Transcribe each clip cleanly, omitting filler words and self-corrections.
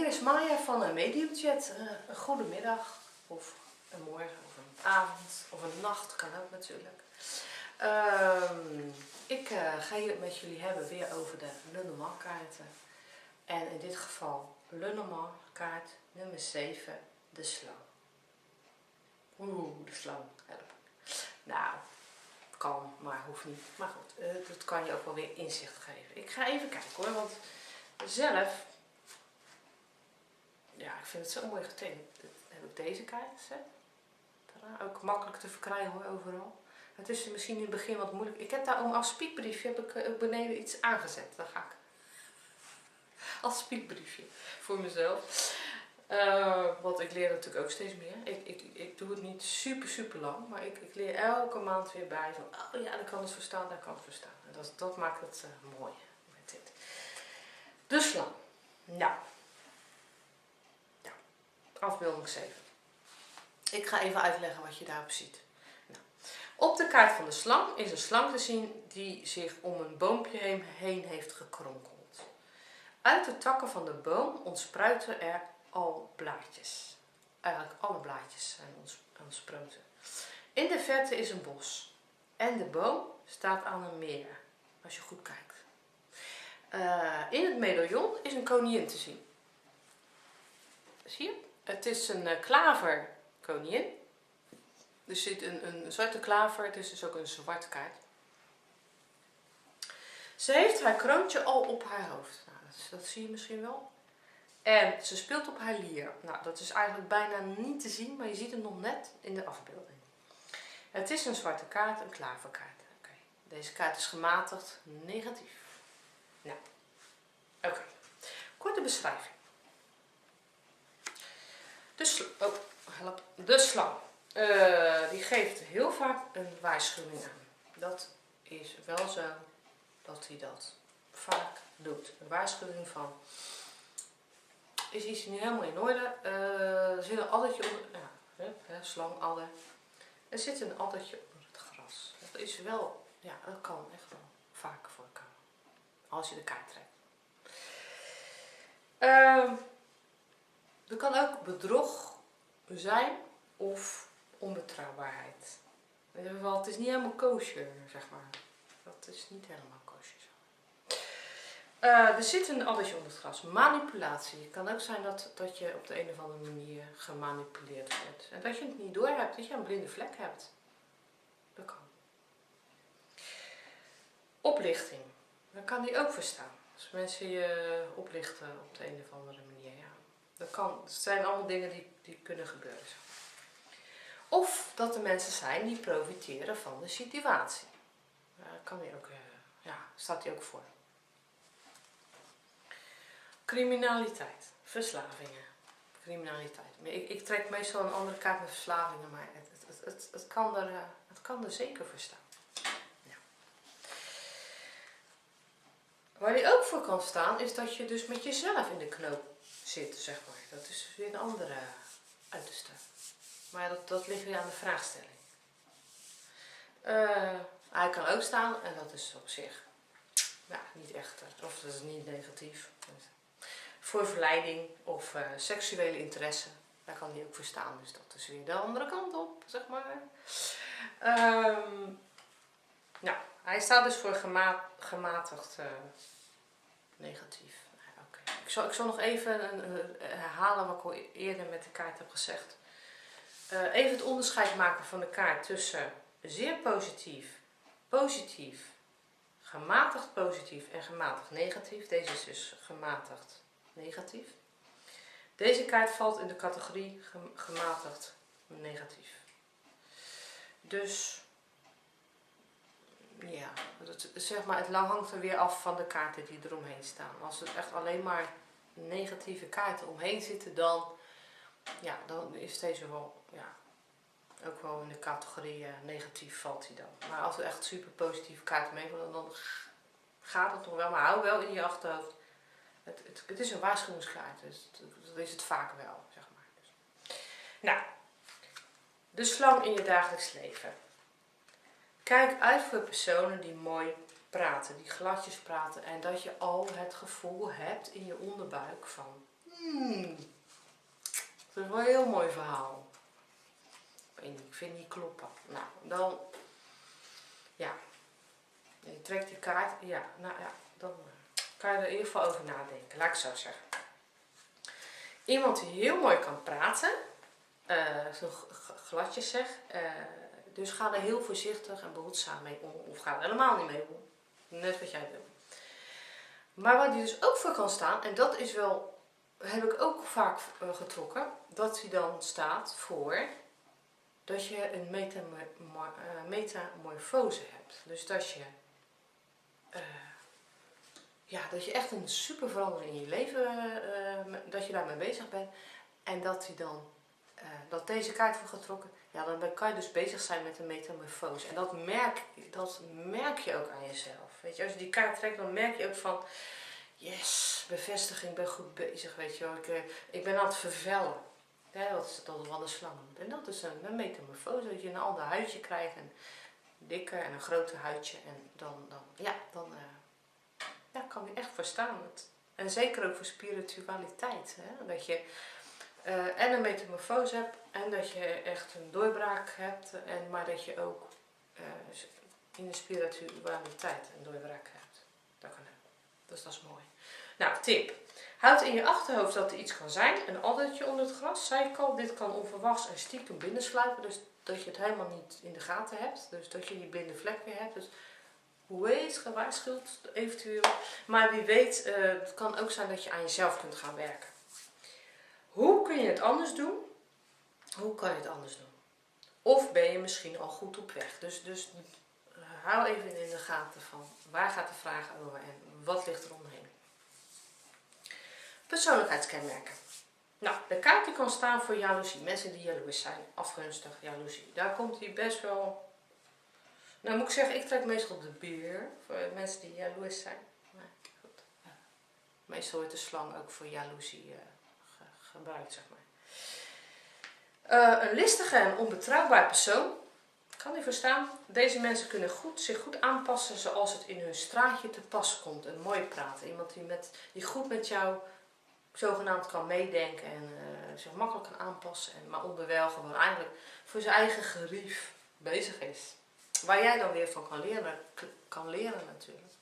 is Maya van Mediumchat. Een goede middag of een morgen of een avond of een nacht kan ook natuurlijk. Ik ga hier met jullie hebben weer over de Lenormand kaarten. En in dit geval Lenormand kaart nummer 7, de slang. De slang, help. Nou, kan, maar hoeft niet. Maar goed, dat kan je ook wel weer inzicht geven. Ik ga even kijken hoor, want zelf, ja, ik vind het zo mooi getekend. Dan heb ik deze kaart gezet. Ook makkelijk te verkrijgen hoor, overal. Het is misschien in het begin wat moeilijk. Ik heb daar als spiekbriefje heb ik beneden iets aangezet. Daar ga ik. Als spiekbriefje voor mezelf. Want ik leer natuurlijk ook steeds meer. Ik doe het niet super lang, maar ik leer elke maand weer bij van, oh ja, daar kan het voor staan, daar kan het voor staan. En dat maakt het mooi met dit. De slang. Nou. Ja. Afbeelding 7. Ik ga even uitleggen wat je daarop ziet. Nou. Op de kaart van de slang is een slang te zien die zich om een boompje heen heeft gekronkeld. Uit de takken van de boom ontspruiten er al blaadjes. Eigenlijk alle blaadjes zijn ontsproten. In de verte is een bos. En de boom staat aan een meer. Als je goed kijkt. In het medaillon is een koningin te zien. Zie je? Het is een klaverkoningin. Er zit een zwarte klaver. Het is dus ook een zwarte kaart. Ze heeft haar kroontje al op haar hoofd. Nou, dat zie je misschien wel. En ze speelt op haar lier. Nou, dat is eigenlijk bijna niet te zien, maar je ziet hem nog net in de afbeelding. Het is een zwarte kaart, een klaverkaart. Okay. Deze kaart is gematigd negatief. Nou, oké. Korte beschrijving. De slang. Die geeft heel vaak een waarschuwing aan. Dat is wel zo dat hij dat vaak doet. Een waarschuwing van, is iets niet helemaal in orde. Er zit een addertje onder, ja, slangadder. Er zit een addertje onder het gras. Dat is wel, ja, dat kan echt wel vaker voorkomen. Als je de kaart trekt. Er kan ook bedrog zijn of onbetrouwbaarheid. In ieder geval, het is niet helemaal kosher, zeg maar. Dat is niet helemaal kosher zo. Er zit een addertje onder het gras. Manipulatie. Het kan ook zijn dat je op de een of andere manier gemanipuleerd wordt. En dat je het niet doorhebt, dat je een blinde vlek hebt. Dat kan. Oplichting. Dan kan die ook verstaan. Als mensen je oplichten op de een of andere manier. Ja. Dat kan. Het zijn allemaal dingen die kunnen gebeuren. Of dat er mensen zijn die profiteren van de situatie. Kan die ook, staat die ook voor. Criminaliteit, verslavingen, criminaliteit. Ik trek meestal een andere kaart met verslavingen, maar het kan er zeker voor staan. Ja. Waar die ook voor kan staan, is dat je dus met jezelf in de knoop zit, zeg maar. Dat is weer een andere uiterste. Maar dat ligt weer aan de vraagstelling. Hij kan ook staan, en dat is op zich niet echt, of dat is niet negatief. Voor verleiding of seksuele interesse, daar kan die ook voor staan. Dus dat is weer de andere kant op, zeg maar. Hij staat dus voor gematigd negatief. Okay. Ik zal nog even herhalen wat ik al eerder met de kaart heb gezegd. Even het onderscheid maken van de kaart tussen zeer positief, gematigd positief en gematigd negatief. Deze is dus gematigd negatief. Deze kaart valt in de categorie gematigd negatief. Dus ja, zeg maar, het hangt er weer af van de kaarten die eromheen staan. Als er echt alleen maar negatieve kaarten omheen zitten, dan is deze wel, ook wel in de categorie negatief valt hij dan. Maar als er echt super positieve kaarten meevallen, dan gaat het nog wel. Maar hou wel in je achterhoofd. Het is een waarschuwingskaart, dus dat is het vaak wel, zeg maar. Dus. Nou, de slang in je dagelijks leven. Kijk uit voor personen die mooi praten, die gladjes praten. En dat je al het gevoel hebt in je onderbuik van, Dat is wel een heel mooi verhaal. Ik vind het niet kloppen. Nou, dan... Ja. Je trekt die kaart. Ja, nou ja. Dan kan je er in ieder geval over nadenken. Laat ik zo zeggen. Iemand die heel mooi kan praten. Zo gladjes zeg. Dus ga er heel voorzichtig en behoedzaam mee om. Of ga er helemaal niet mee om. Net wat jij wil. Maar waar die dus ook voor kan staan. En dat is wel... Heb ik ook vaak getrokken. Dat hij dan staat voor... Dat je een metamorfose hebt. Dus dat je... dat je echt een super verandering in je leven... dat je daarmee bezig bent. En dat hij dan... dat deze kaart wordt getrokken. Ja, dan kan je dus bezig zijn met een metamorfose. En dat merk je ook aan jezelf. Weet je, als je die kaart trekt, dan merk je ook van... Yes, bevestiging, ik ben goed bezig, weet je wel. Ik ben aan het vervellen. Ja, dat is wat de slang doet. En dat is een metamorfose, dat je een ander huidje krijgt. Een dikker en een groter huidje. En dan kan je echt verstaan. En zeker ook voor spiritualiteit. Hè? Dat je en een metamorfose hebt. En dat je echt een doorbraak hebt. Maar dat je ook in de spiritualiteit een doorbraak hebt. Dat kan ook. Dus dat is mooi. Nou, tip. Houd in je achterhoofd dat er iets kan zijn. Een addertje onder het gras, zei ik al. Dit kan onverwachts en stiekem binnensluipen. Dus dat je het helemaal niet in de gaten hebt. Dus dat je die blinde vlek weer hebt. Dus wees gewaarschuwd eventueel. Maar wie weet, het kan ook zijn dat je aan jezelf kunt gaan werken. Hoe kun je het anders doen? Hoe kan je het anders doen? Of ben je misschien al goed op weg? Dus hou even in de gaten van waar gaat de vraag over en wat ligt er omheen. Persoonlijkheidskenmerken. Nou, de kaart die kan staan voor jaloezie. Mensen die jaloers zijn, afgunstig, jaloezie. Daar komt hij best wel... Nou moet ik zeggen, ik trek meestal de beer voor mensen die jaloers zijn. Maar goed. Ja. Meestal wordt de slang ook voor jaloezie gebruikt, zeg maar. Een listige en onbetrouwbaar persoon. Kan u verstaan? Deze mensen kunnen zich goed aanpassen zoals het in hun straatje te pas komt. Een mooi praten. Iemand die goed met jou zogenaamd kan meedenken en zich makkelijk kan aanpassen. Maar onderwijl gewoon eigenlijk voor zijn eigen gerief bezig is. Waar jij dan weer van kan leren natuurlijk.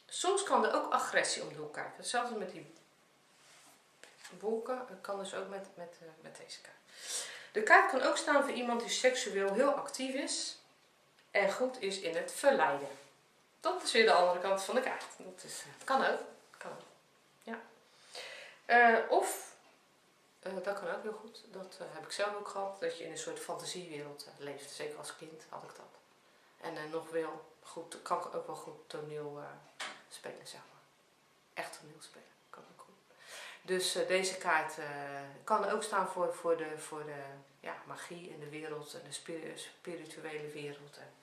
Soms kan er ook agressie om de hoek kijken. Hetzelfde met die wolken. Dat kan dus ook met deze kaart. De kaart kan ook staan voor iemand die seksueel heel actief is. En goed is in het verleiden. Dat is weer de andere kant van de kaart. Dat kan ook. Ja. Dat kan ook heel goed. Dat heb ik zelf ook gehad. Dat je in een soort fantasiewereld leeft. Zeker als kind had ik dat. En nog wel goed, kan ik ook wel goed toneel spelen, zeg maar. Echt toneel spelen. Kan ook goed. Dus deze kaart kan ook staan voor de magie in de wereld. En de spirituele wereld. En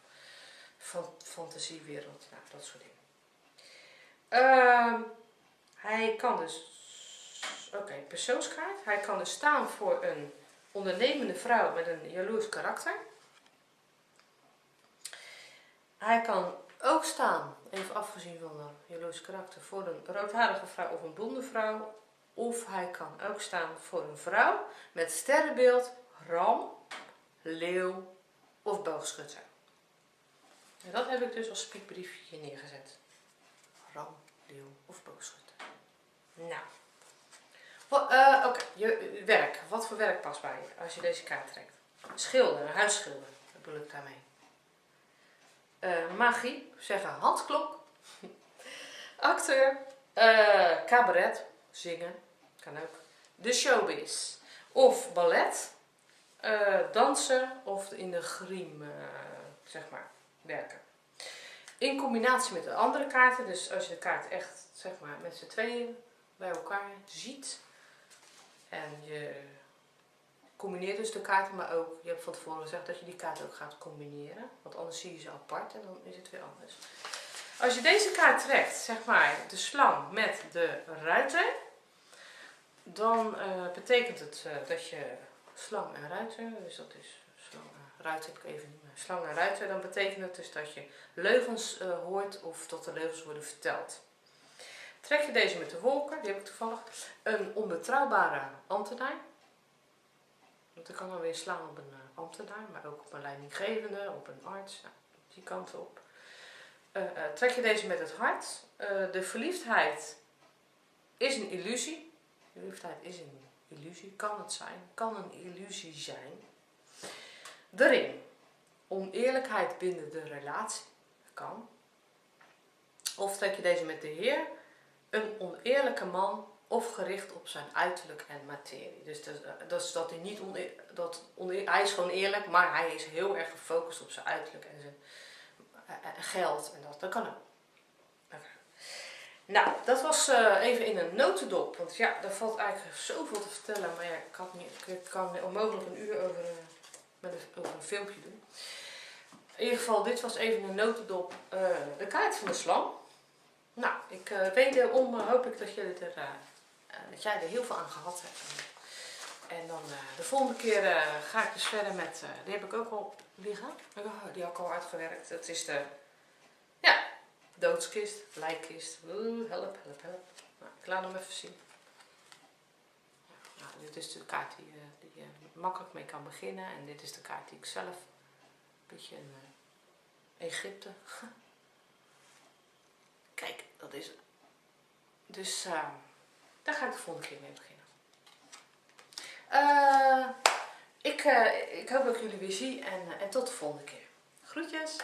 fantasiewereld. Nou, dat soort dingen. Hij kan dus... persoonskaart. Hij kan dus staan voor een ondernemende vrouw met een jaloers karakter. Hij kan ook staan, even afgezien van een jaloers karakter, voor een roodharige vrouw of een blonde vrouw. Of hij kan ook staan voor een vrouw met sterrenbeeld, ram, leeuw of boogschutter. En dat heb ik dus als spiekbriefje neergezet. Ram, leeuw of boogschutter. Nou. Je werk. Wat voor werk past bij je als je deze kaart trekt? Schilder, een huisschilder. Dat bedoel ik daarmee. Magie, zeggen handklok. Acteur, cabaret, zingen, kan ook. De showbiz. Of ballet, dansen of in de griem, zeg maar, werken. In combinatie met de andere kaarten, dus als je de kaart echt, zeg maar, met z'n tweeën bij elkaar ziet. En je combineert dus de kaarten, maar ook, je hebt van tevoren gezegd dat je die kaarten ook gaat combineren. Want anders zie je ze apart en dan is het weer anders. Als je deze kaart trekt, zeg maar de slang met de ruiter, dan betekent het dat je slang en ruiter, dus dat is slang en ruiter heb ik even niet meer, slang en ruiter, dan betekent het dus dat je leugens hoort of dat er leugens worden verteld. Trek je deze met de wolken, die heb ik toevallig. Een onbetrouwbare ambtenaar. Want ik kan dan weer slaan op een ambtenaar, maar ook op een leidinggevende, op een arts. Nou, die kant op. Trek je deze met het hart. De verliefdheid is een illusie. De verliefdheid is een illusie, kan het zijn. Kan een illusie zijn. De ring. Oneerlijkheid binnen de relatie. Kan. Of trek je deze met de Heer. Een oneerlijke man of gericht op zijn uiterlijk en materie. Dus dat hij niet hij is gewoon eerlijk, maar hij is heel erg gefocust op zijn uiterlijk en zijn geld. En dat kan ook. Okay. Nou, dat was even in een notendop. Want ja, daar valt eigenlijk zoveel te vertellen. Maar ja, ik kan onmogelijk een uur over een filmpje doen. In ieder geval, dit was even een notendop. De kaart van de slang. Nou, wederom hoop ik dat jij er heel veel aan gehad hebt. En dan de volgende keer ga ik dus verder met, die heb ik ook al liggen. Die heb ik al uitgewerkt. Dat is de, doodskist, lijkkist. Help. Nou, ik laat hem even zien. Nou, dit is de kaart die je makkelijk mee kan beginnen. En dit is de kaart die ik zelf, een beetje in Egypte. Kijk, dat is het. Dus daar ga ik de volgende keer mee beginnen. Ik hoop dat ik jullie weer zie en tot de volgende keer. Groetjes!